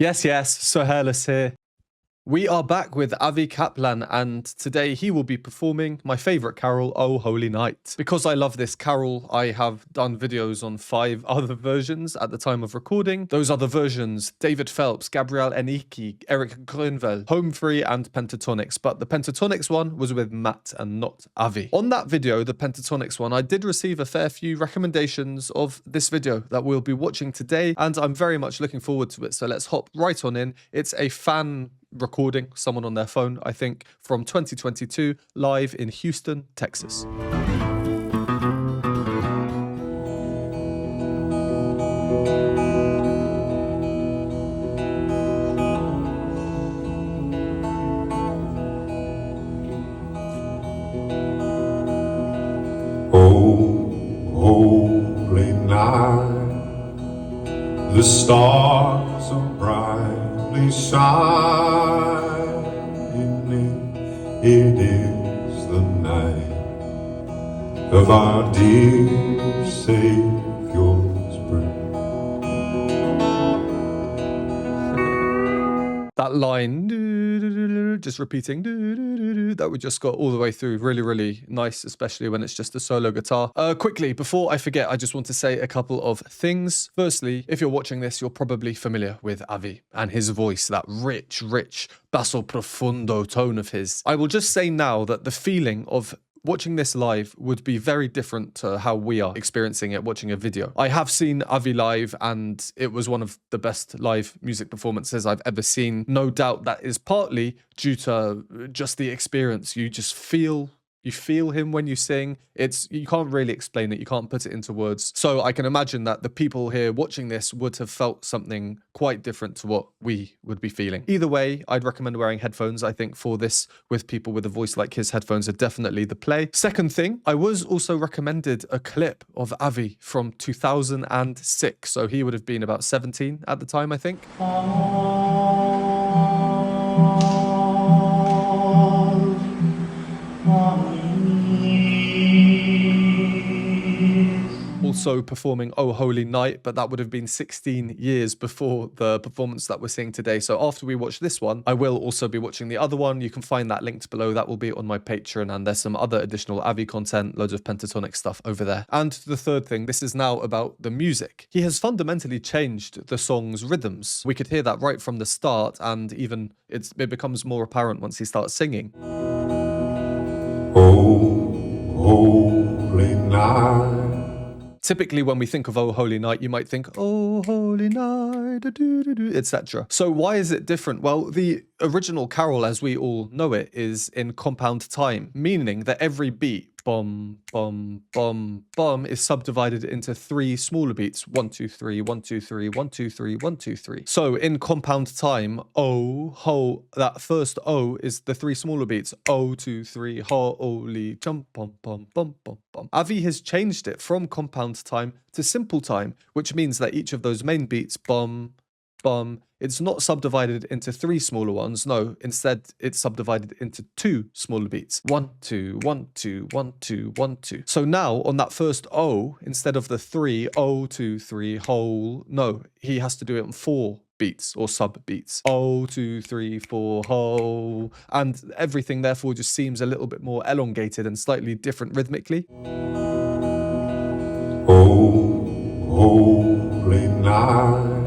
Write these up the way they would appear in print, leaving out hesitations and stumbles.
Yes, yes, so Hairless here. We are back with Avi Kaplan, and today he will be performing my favourite carol, Oh Holy Night. Because I love this carol, I have done videos on 5 other versions at the time of recording. Those other versions, David Phelps, Gabriel Eniki, Eric Grönvall, Home Free, and Pentatonics. But the Pentatonics one was with Matt and not Avi. On that video, the Pentatonics one, I did receive a fair few recommendations of this video that we'll be watching today, and I'm very much looking forward to it. So let's hop right on in. It's a fan recording, someone on their phone, I think, from 2022, live in Houston, Texas. Oh, holy night, the stars are brightly shining. It is the night of our dear Savior's birth. That line, just repeating, that we just got all the way through. Really, really nice, especially when it's just a solo guitar. Quickly, before I forget, I just want to say a couple of things. Firstly, if you're watching this, you're probably familiar with Avi and his voice, that rich, basso profundo tone of his. I will just say now that the feeling of watching this live would be very different to how we are experiencing it watching a video. I have seen Avi live and it was one of the best live music performances I've ever seen. No doubt that is partly due to just the experience. You just feel him when you sing. You can't really explain it. You can't put it into words. So I can imagine that the people here watching this would have felt something quite different to what we would be feeling. Either way, I'd recommend wearing headphones. I think for this, with people with a voice like his, headphones are definitely the play. Second thing, I was also recommended a clip of Avi from 2006. So he would have been about 17 at the time, I think. Also performing Oh Holy Night, but that would have been 16 years before the performance that we're seeing today. So after we watch this one, I will also be watching the other one. You can find that linked below. That will be on my Patreon, and there's some other additional Avi content, loads of pentatonic stuff over there. And the third thing, this is now about the music. He has fundamentally changed the song's rhythms. We could hear that right from the start, and even it becomes more apparent once he starts singing. Oh, holy night. Typically, when we think of Oh Holy Night, you might think, Oh Holy Night, etc. So why is it different? Well, the original carol, as we all know it, is in compound time, meaning that every beat, bum, bum, bum, bum, is subdivided into 3 smaller beats. 1, 2, 3, 1, 2, 3, 1, 2, 3, 1, 2, 3. So in compound time, oh, ho, that first O is the 3 smaller beats. Oh, 2, 3, ho, holy, jump, bum, bum, bum, bum, bum. Avi has changed it from compound time to simple time, which means that each of those main beats, bum, bum, it's not subdivided into 3 smaller ones. No, instead it's subdivided into 2 smaller beats. 1, 2, 1, 2, 1, 2, 1, 2. So now on that first O, instead of the 3, O, 2, 3, whole, no, he has to do it on 4 beats or sub beats. O, 2, 3, 4, whole. And everything therefore just seems a little bit more elongated and slightly different rhythmically. Oh, holy night.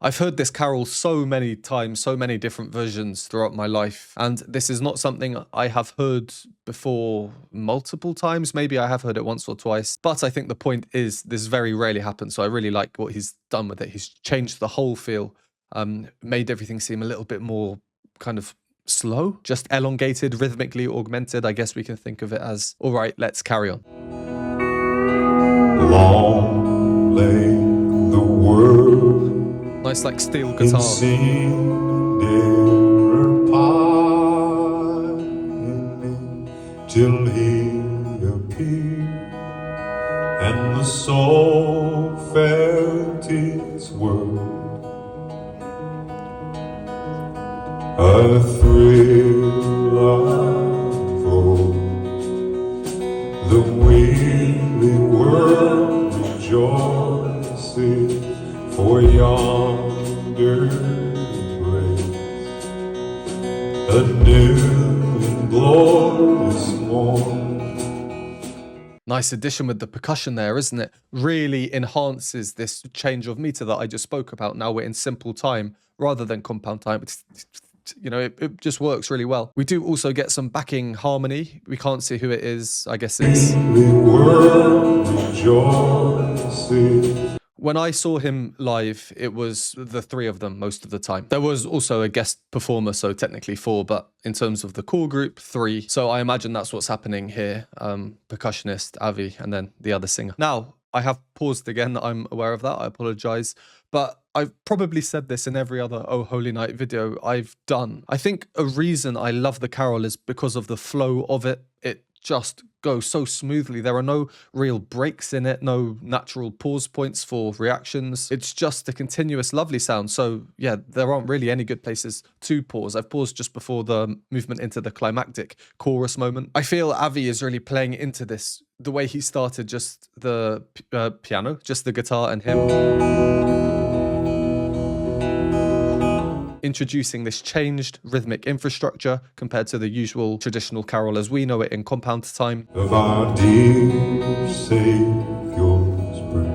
I've heard this carol so many times, so many different versions throughout my life, and this is not something I have heard before multiple times. Maybe I have heard it once or twice, but I think the point is this very rarely happens, so I really like what he's done with it. He's changed the whole feel, made everything seem a little bit more kind of slow, just elongated, rhythmically augmented. I guess we can think of it as, all right, let's carry on. Long lay the world. Nice like steel guitar. Till he appeared, and the soul felt its worth. A thrill unfolds, the weary world rejoices, for yon tender embrace, a new and glorious morn. Nice addition with the percussion there, isn't it? Really enhances this change of meter that I just spoke about. Now we're in simple time rather than compound time. You know, it just works really well. We do also get some backing harmony. We can't see who it is. I guess it's... The world rejoices. When I saw him live, it was the three of them most of the time. There was also a guest performer, so technically four, but in terms of the core group, three. So I imagine that's what's happening here. Percussionist, Avi, and then the other singer. Now, I have paused again. I'm aware of that. I apologize. But I've probably said this in every other Oh Holy Night video I've done. I think a reason I love the carol is because of the flow of it. It just goes so smoothly. There are no real breaks in it, no natural pause points for reactions. It's just a continuous lovely sound. So yeah, there aren't really any good places to pause. I've paused just before the movement into the climactic chorus moment. I feel Avi is really playing into this. The way he started, just the piano, just the guitar and him. Introducing this changed rhythmic infrastructure compared to the usual traditional carol as we know it in compound time. Of our dear Savior's birth.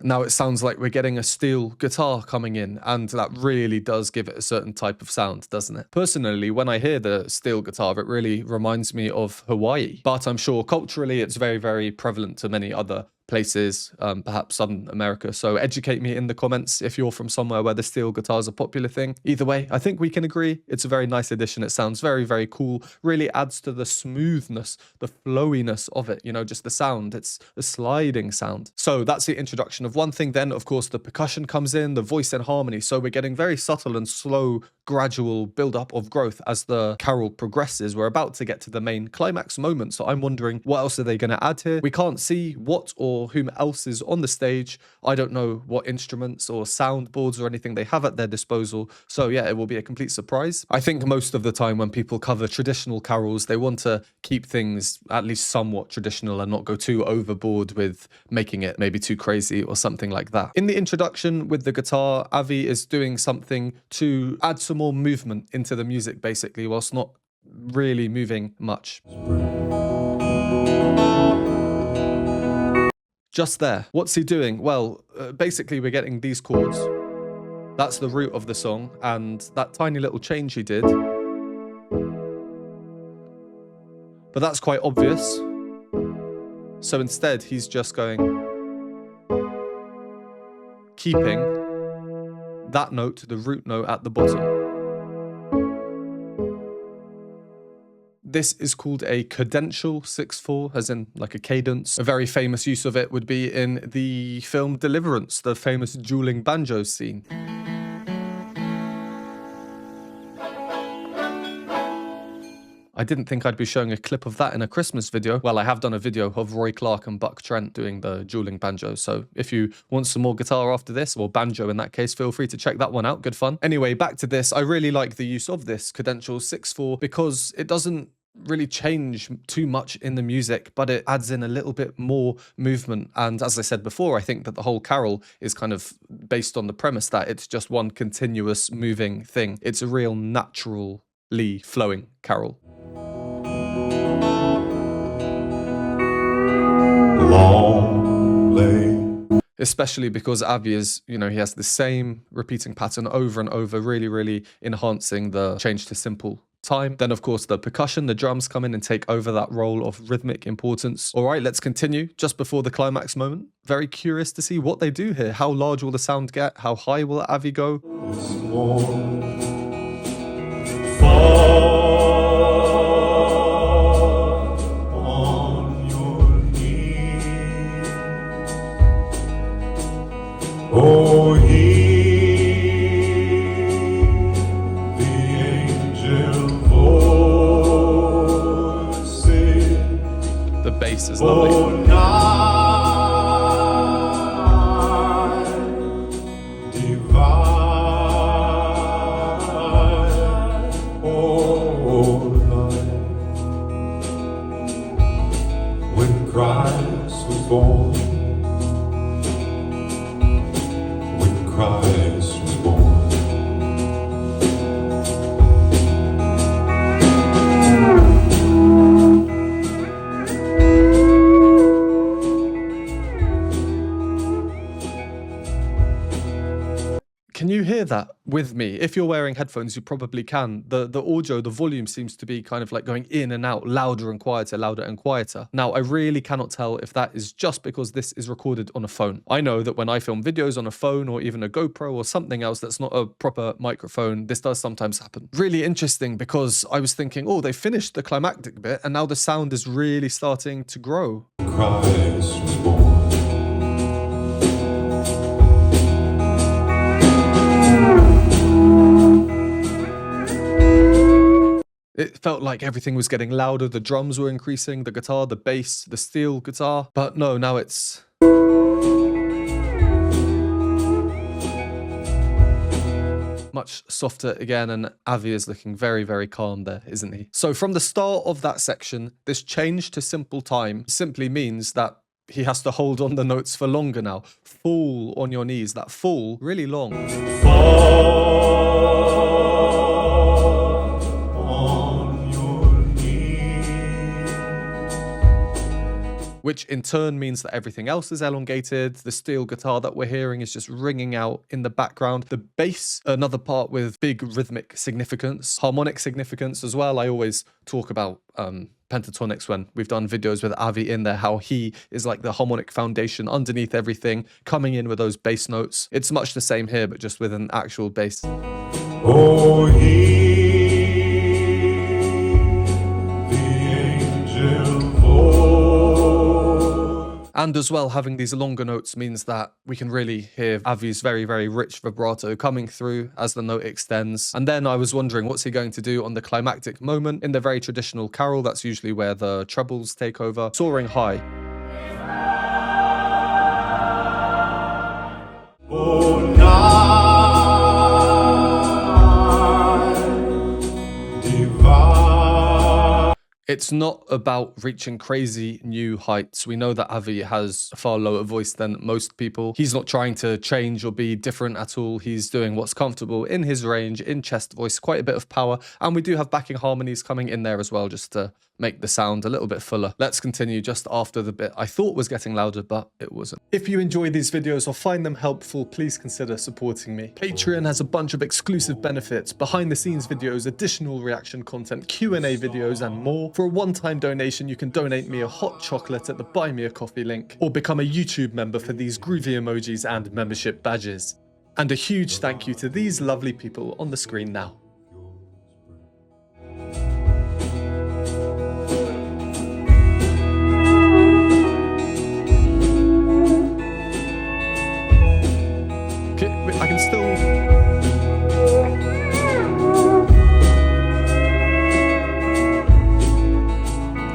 Now it sounds like we're getting a steel guitar coming in, and that really does give it a certain type of sound, doesn't it? Personally, when I hear the steel guitar, it really reminds me of Hawaii. But I'm sure culturally it's very, very prevalent to many other places, perhaps Southern America. So educate me in the comments if you're from somewhere where the steel guitar is a popular thing. Either way, I think we can agree it's a very nice addition. It sounds very, very cool. Really adds to the smoothness, the flowiness of it, you know, just the sound. It's a sliding sound. So that's the introduction of one thing. Then, of course, the percussion comes in, the voice and harmony. So we're getting very subtle and slow, gradual build-up of growth as the carol progresses. We're about to get to the main climax moment. So I'm wondering, what else are they going to add here? We can't see what or whom else is on the stage. I don't know what instruments or soundboards or anything they have at their disposal. So yeah, it will be a complete surprise. I think most of the time when people cover traditional carols, they want to keep things at least somewhat traditional and not go too overboard with making it maybe too crazy or something like that. In the introduction with the guitar, Avi is doing something to add some more movement into the music basically, whilst not really moving much. Just there. What's he doing? Well, basically we're getting these chords. That's the root of the song, and that tiny little change he did. But that's quite obvious. So instead, he's just going, keeping that note, the root note at the bottom. This is called a cadential 6/4, as in like a cadence. A very famous use of it would be in the film Deliverance, the famous dueling banjo scene. I didn't think I'd be showing a clip of that in a Christmas video. Well, I have done a video of Roy Clark and Buck Trent doing the dueling banjo. So if you want some more guitar after this, or banjo in that case, feel free to check that one out. Good fun. Anyway, back to this. I really like the use of this cadential 6/4 because it doesn't really change too much in the music, but it adds in a little bit more movement. And as I said before, I think that the whole carol is kind of based on the premise that it's just one continuous moving thing. It's a real naturally flowing carol. Long lay. Especially because Avi is, you know, he has the same repeating pattern over and over, really, really enhancing the change to simple time. Then, of course, the percussion, the drums come in and take over that role of rhythmic importance. All right, let's continue just before the climax moment. Very curious to see what they do here. How large will the sound get? How high will Avi go? Oh, hear the angel voices. The bass is lovely. Oh, night divine. Oh, night when Christ was born. Can you hear that with me? If you're wearing headphones, you probably can. The audio, the volume seems to be kind of like going in and out, louder and quieter, louder and quieter. Now, I really cannot tell if that is just because this is recorded on a phone. I know that when I film videos on a phone or even a GoPro or something else that's not a proper microphone, this does sometimes happen. Really interesting, because I was thinking, oh, they finished the climactic bit and now the sound is really starting to grow. Christ was born. It felt like everything was getting louder, the drums were increasing, the guitar, the bass, the steel guitar. But no, now it's... much softer again, and Avi is looking very, very calm there, isn't he? So from the start of that section, this change to simple time simply means that he has to hold on the notes for longer now. Fall on your knees, that fall, really long. Which in turn means that everything else is elongated. The steel guitar that we're hearing is just ringing out in the background. The bass, another part with big rhythmic significance, harmonic significance as well. I always talk about pentatonics when we've done videos with Avi in there, how he is like the harmonic foundation underneath everything, coming in with those bass notes. It's much the same here, but just with an actual bass. Oh, And as well, having these longer notes means that we can really hear Avi's very, very rich vibrato coming through as the note extends. And then I was wondering, what's he going to do on the climactic moment? In the very traditional carol, that's usually where the trebles take over, soaring high. oh, night divine. It's not about reaching crazy new heights. We know that Avi has a far lower voice than most people. He's not trying to change or be different at all. He's doing what's comfortable in his range, in chest voice, quite a bit of power. And we do have backing harmonies coming in there as well, just to make the sound a little bit fuller. Let's continue just after the bit I thought was getting louder, but it wasn't. If you enjoy these videos or find them helpful, please consider supporting me. Patreon has a bunch of exclusive benefits, behind the scenes videos, additional reaction content, Q&A videos, and more. For a one-time donation, you can donate me a hot chocolate at the Buy Me a Coffee link, or become a YouTube member for these groovy emojis and membership badges. And a huge thank you to these lovely people on the screen now. I can still...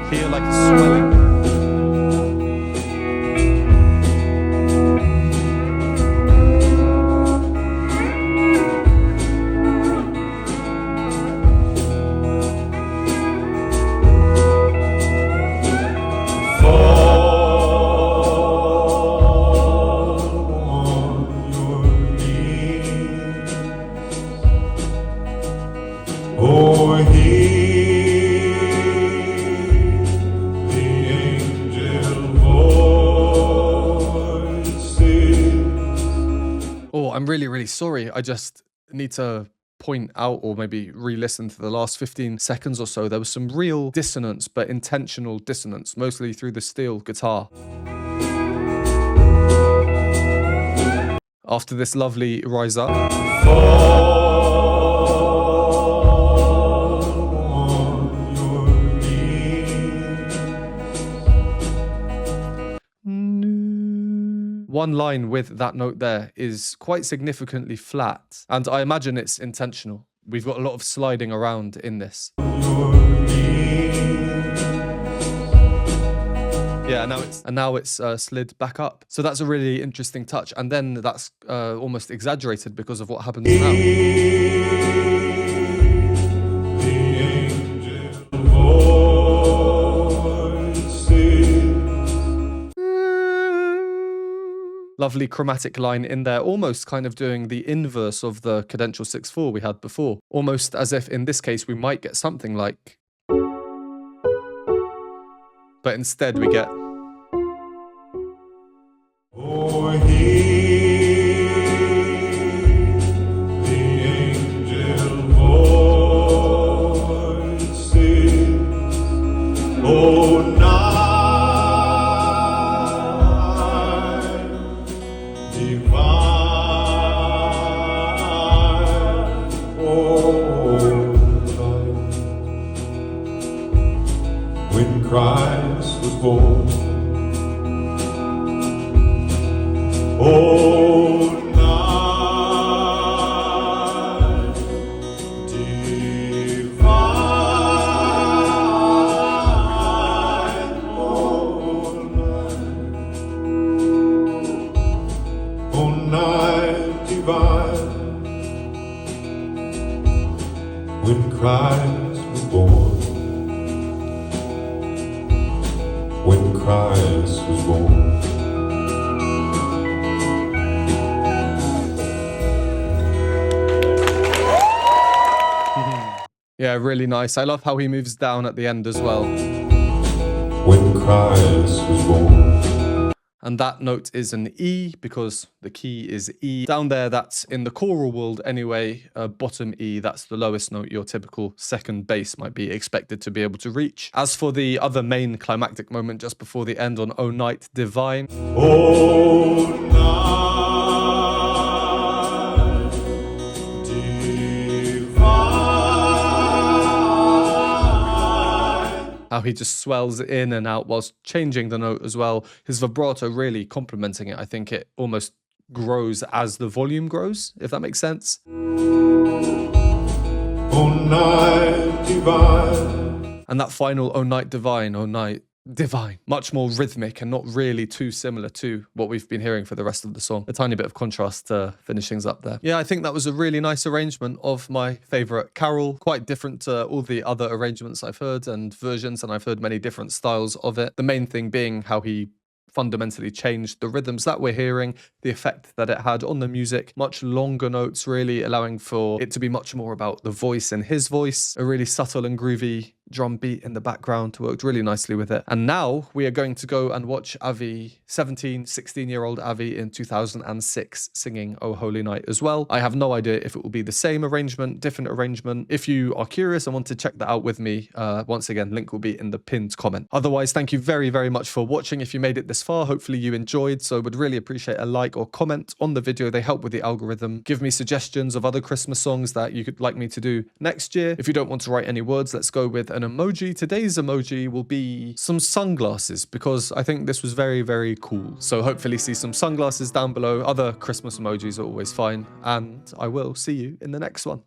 hear like a swelling. Oh, hear the angel voices. Oh, I'm really, really sorry. I just need to point out, or maybe re-listen to the last 15 seconds or so. There was some real dissonance, but intentional dissonance, mostly through the steel guitar. After this lovely rise up. One line with that note there is quite significantly flat, and I imagine it's intentional. We've got a lot of sliding around in this. Yeah, now it's slid back up. So that's a really interesting touch, and then that's almost exaggerated because of what happens now. Lovely chromatic line in there, almost kind of doing the inverse of the cadential 6/4 we had before. Almost as if in this case we might get something like... but instead we get... Oh, hear oh night divine, oh night divine, when Christ was born, when Christ was born. Yeah, really nice. I love how he moves down at the end as well. When Christ was born. And that note is an E because the key is E. Down there, that's in the choral world anyway, bottom E, that's the lowest note your typical second bass might be expected to be able to reach. As for the other main climactic moment just before the end on O Night Divine, Oh night divine, how he just swells in and out whilst changing the note as well. His vibrato really complementing it. I think it almost grows as the volume grows, if that makes sense. oh night divine, And that final O Night Divine, O Night Divine, much more rhythmic and not really too similar to what we've been hearing for the rest of the song. A tiny bit of contrast to finish things up there. Yeah, I think that was a really nice arrangement of my favorite carol. Quite different to all the other arrangements I've heard and versions, and I've heard many different styles of it. The main thing being how he fundamentally changed the rhythms that we're hearing, the effect that it had on the music, much longer notes really allowing for it to be much more about the voice and his voice, a really subtle and groovy drum beat in the background worked really nicely with it. And now we are going to go and watch Avi, 16-year-old Avi in 2006 singing Oh Holy Night as well. I have no idea if it will be the same arrangement, different arrangement. If you are curious and want to check that out with me, once again, link will be in the pinned comment. Otherwise, thank you very, very much for watching. If you made it this far, hopefully you enjoyed, so would really appreciate a like or comment on the video. They help with the algorithm. Give me suggestions of other Christmas songs that you could like me to do next year. If you don't want to write any words, let's go with an emoji. Today's emoji will be some sunglasses because I think this was very, very cool. So hopefully see some sunglasses down below. Other Christmas emojis are always fine, and I will see you in the next one.